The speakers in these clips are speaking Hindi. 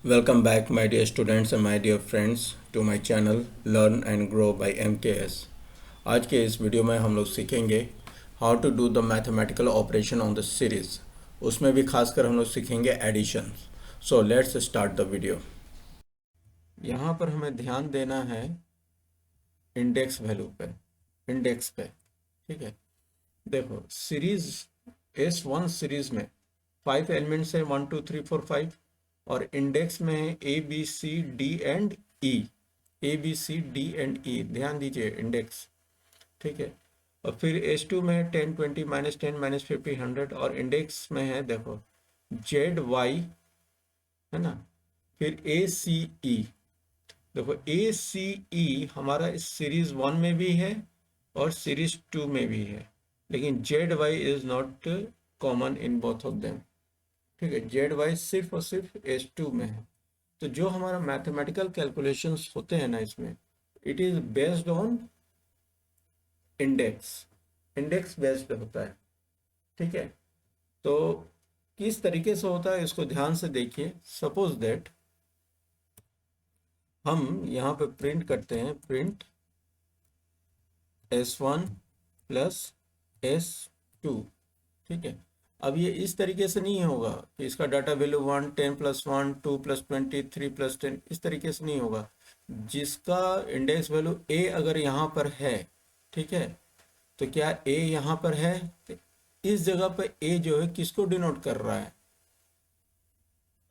Welcome back, my dear students and my dear friends, to my channel Learn and Grow by MKS। आज के इस वीडियो में हम लोग सीखेंगे how to do the mathematical operation on the series. उसमें भी खासकर हम लोग सीखेंगे addition. So let's start the video. यहाँ पर हमें ध्यान देना है इंडेक्स वैल्यू पे, इंडेक्स पे। ठीक है, देखो सीरीज S1 सीरीज में 5 एलिमेंट्स है, 1 2 3 4 5, और इंडेक्स में है A B C D and E. A B C D and E, ध्यान दीजिए इंडेक्स। ठीक है, और फिर S2 में 10 20 -10 -50 100, और इंडेक्स में है देखो जेड वाई, है ना। फिर ए सी ई, देखो ए सी ई हमारा इस सीरीज 1 में भी है और सीरीज 2 में भी है, लेकिन Z Y is not common in both of them. ठीक है, जेड वाई सिर्फ और सिर्फ S2 में है। तो जो हमारा मैथमेटिकल कैलकुलेशंस होते हैं ना इसमें, it is based on index, index based होता है। ठीक है, तो किस तरीके से होता है इसको ध्यान से देखिए। सपोज दैट हम यहाँ पे प्रिंट करते हैं, प्रिंट S1 प्लस S2। ठीक है, अब ये इस तरीके से नहीं होगा कि इसका डाटा वैल्यू 1 10 + 1 2 + 20 3 + 10, इस तरीके से नहीं होगा। जिसका इंडेक्स वैल्यू a अगर यहाँ पर है, ठीक है, तो क्या a यहाँ पर है, तो इस जगह पर a जो है किसको डिनोट कर रहा है,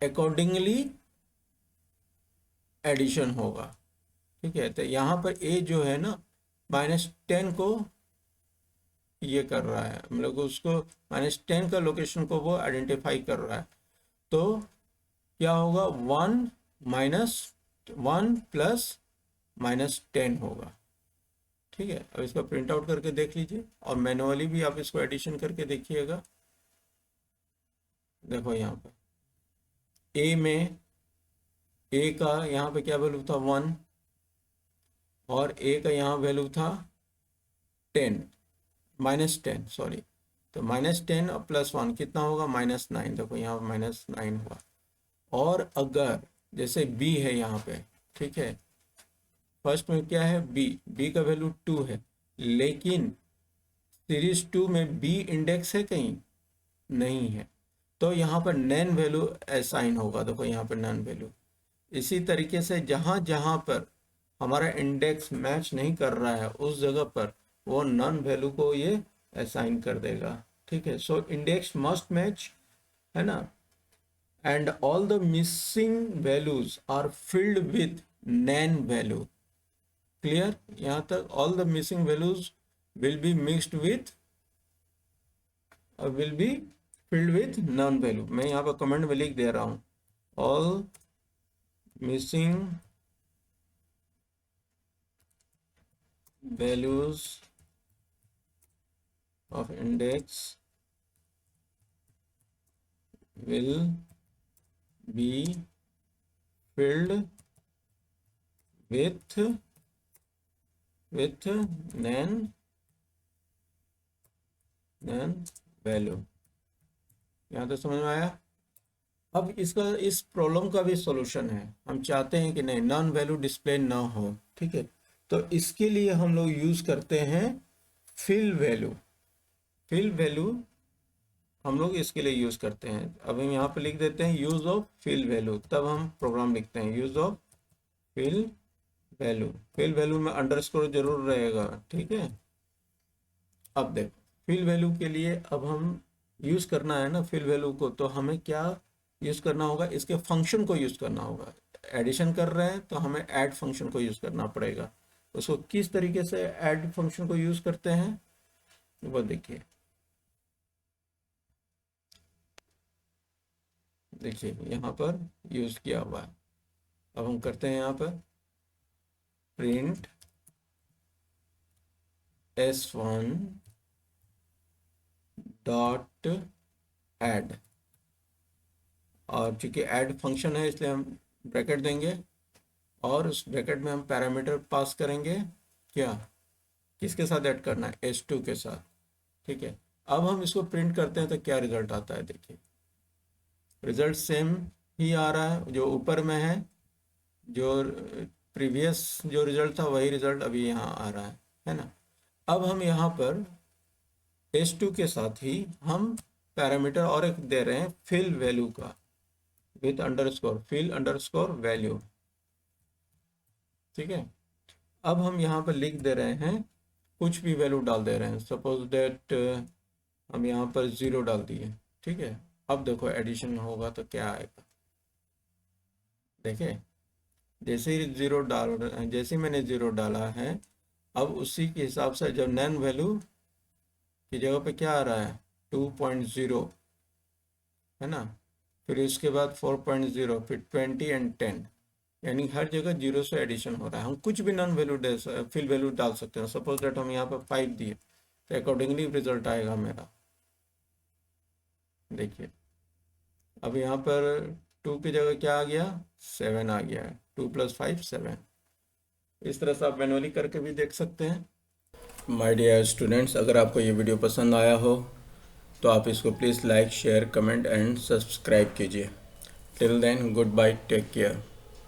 अकॉर्डिंगली एडिशन होगा। ठीक है, तो यहाँ पर a जो है ना -10 को ये कर रहा है, हम लोग उसको -10 का लोकेशन को वो आइडेंटिफाई कर रहा है। तो क्या होगा, 1 -1 प्लस -10 होगा। ठीक है, अब इसका प्रिंट आउट करके देख लीजिए, और मैनुअली भी आप इसको एडिशन करके देखिएगा। देखो यहाँ पर ए में ए का यहाँ पे क्या वैल्यू था 1, और ए का यहाँ वैल्यू था 10 -10 सॉरी। तो -10 और +1 कितना होगा, -9। देखो यहाँ -9 हुआ। और अगर जैसे बी है यहाँ पे, ठीक है, फर्स्ट में क्या है बी, बी का वैल्यू 2 है, लेकिन सीरीज 2 में बी इंडेक्स है कहीं नहीं है, तो यहाँ पर नन वैल्यू असाइन होगा। देखो यहाँ पर नन वैल्यू। इसी तरीके से जहाँ जहाँ पर हमारा इंडेक्स मैच नहीं कर रहा है उस जगह पर वो नन वैल्यू को ये असाइन कर देगा। ठीक है, सो इंडेक्स मस्ट मैच, है ना, and all the missing values are filled with nan value। Clear यहाँ तक, all the missing values will be mixed with will be filled with non value। मैं यहाँ पर कमेंट में लिख दे रहा हूँ, all missing values of index will be filled with nan value. यहाँ तो समझ में आया। अब इसका, इस प्रॉब्लम का भी सॉल्यूशन है। हम चाहते हैं कि नहीं नॉन वैल्यू डिस्प्ले ना हो। ठीक है, तो इसके लिए हम लोग यूज करते हैं फिल वैल्यू। फिल वैल्यू हम लोग इसके लिए यूज करते हैं। अब हम यहाँ पे लिख देते हैं यूज ऑफ फिल वैल्यू, तब हम प्रोग्राम लिखते हैं use of fill value. Fill value में अंडरस्कोर जरूर रहेगा। ठीक है, अब देखो फिल वैल्यू के लिए अब हम यूज करना है ना फिल वैल्यू को, तो हमें क्या यूज करना होगा, इसके फंक्शन को यूज करना होगा। एडिशन कर रहे हैं तो हमें ऐड फंक्शन को यूज करना पड़ेगा। उसको किस तरीके से ऐड फंक्शन को यूज करते हैं वो देखिए। देखिए यहाँ पर यूज किया हुआ है। अब हम करते हैं यहाँ पर प्रिंट S1 डॉट ऐड, और चूंकि ऐड फंक्शन है इसलिए हम ब्रैकेट देंगे, और उस ब्रैकेट में हम पैरामीटर पास करेंगे। क्या, किसके साथ ऐड करना है, S2 के साथ। ठीक है, अब हम इसको प्रिंट करते हैं तो क्या रिजल्ट आता है, देखिए रिजल्ट सेम ही आ रहा है, जो ऊपर में है, जो प्रीवियस जो रिजल्ट था वही रिजल्ट अभी यहाँ आ रहा है ना। अब हम यहाँ पर S2 के साथ ही हम पैरामीटर और एक दे रहे हैं फिल वैल्यू का, with underscore fill underscore value. ठीक है, अब हम यहाँ पर लिख दे रहे हैं, कुछ भी वैल्यू डाल दे रहे हैं, सपोज दैट हम यहाँ पर 0 डाल दिए। ठीक है, अब देखो एडिशन होगा तो क्या आएगा, देखिए जैसे ही जैसे ही मैंने 0 डाला है, अब उसी के हिसाब से जब नैन वैल्यू की जगह पे क्या आ रहा है 2.0 है ना, फिर इसके बाद 4.0, फिर 20 एंड 10, यानी हर जगह 0 से एडिशन हो रहा है। हम कुछ भी नॉन वैल्यू फिल वैल्यू डाल सकते हैं, सपोज दैट हम यहाँ पर 5 दिए तो अकॉर्डिंगली रिजल्ट आएगा मेरा। देखिए अब यहाँ पर 2 की जगह क्या आ गया, 7 आ गया है, 2 + 5 7। इस तरह से आप मैनुअली करके भी देख सकते हैं। माय डियर स्टूडेंट्स, अगर आपको ये वीडियो पसंद आया हो तो आप इसको please like, share, comment and subscribe कीजिए। Till then, good bye, take care.